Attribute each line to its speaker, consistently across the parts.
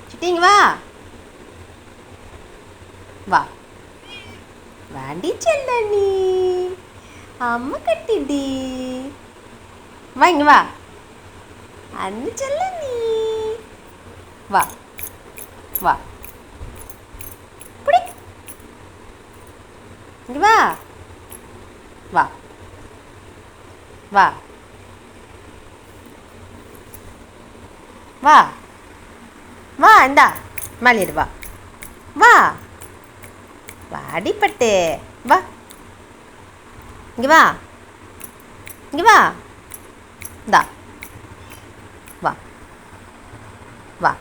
Speaker 1: city இங்கே வா வா வாடி செல்லண்ணி அம்மா கட்டிடி வா இங்கே வா அண்ணு செல்லண்ணி வா வா புடி இங்கே வா வா வா வா வா இந்தா மேலே வா வா வாடிப்பட்டு வா இங்கே வா இங்கே வா இந்தா வா வா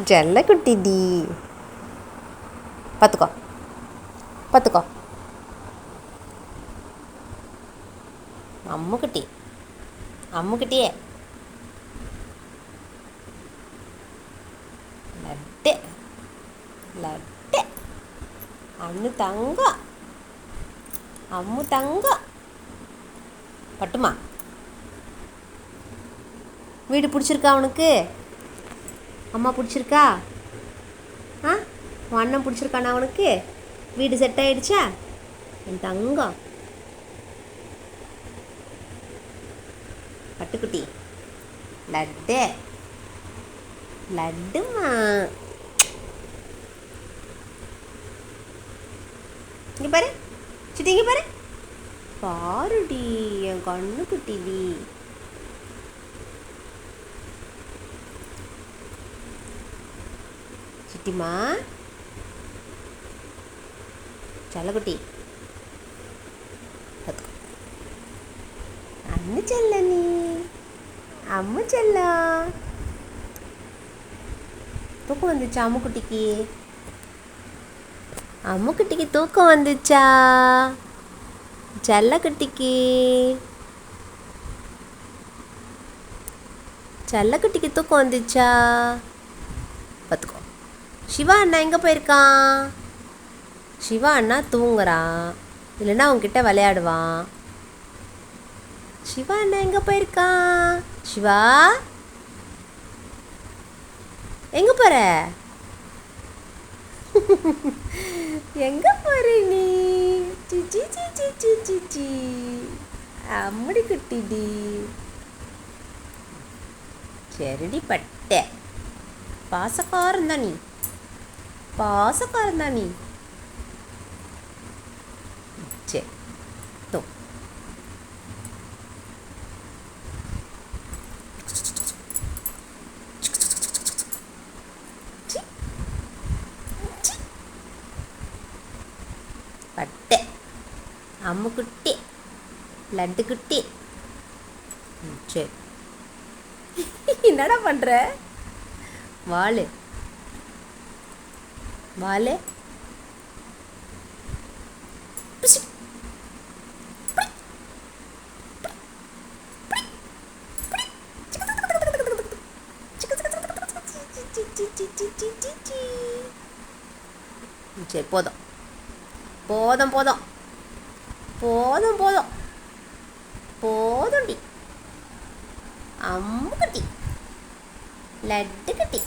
Speaker 1: ஜல்ல குட்டிடி பார்த்துக்கோ பார்த்துக்கோ அம்முக்குட்டி அம்முக்குட்டியே லட்டு லட்டு அண்ணு தங்கம் அம்மு தங்கம் பட்டுமா வீடு பிடிச்சிருக்கா அவனுக்கு அம்மா பிடிச்சிருக்கா ஆ உன் அண்ணன் பிடிச்சிருக்கானா அவனுக்கு வீடு செட் ஆகிடுச்சா என் தங்கம் பட்டுக்குட்டி லட்டு லட்டுமா இங்கே பாரு சிட்டி இங்கே பாரு பாருடி என் கண்ணு குட்டிடி சிட்டிமா செல்லக்குட்டி அண்ணு செல்ல நீ அம்மு செல்லா தூக்கம் வந்துச்சா அம்முக்குட்டிக்கு அம்முக்குட்டிக்கு தூக்கம் வந்துச்சா செல்லக்குட்டிக்கு செல்லக்குட்டிக்கு தூக்கம் வந்துச்சா பார்த்துக்கோ சிவா அண்ணா எங்கே போயிருக்கான் சிவா அண்ணா தூங்குறான் இல்லைன்னா அவங்ககிட்ட விளையாடுவான் சிவா அண்ணா எங்கே போயிருக்கான் சிவா எங்கே போகிற எங்கே போகிற நீ சிச்சி சிச்சி சிச்சி சி அம்மடி குட்டிடி சரிடி பட்டை பாசக்காரன் தான் நீ பாசக்காரன் தான் நீ சரி தோ பட்டை அம்முக்குட்டி லட்டு குட்டி சரி என்னடா பண்ணுற வாழு வாழு சரி போதும் போதும் போதும் போதும் போதும் போதும்டி அம்முக்குட்டி லட்டு குட்டி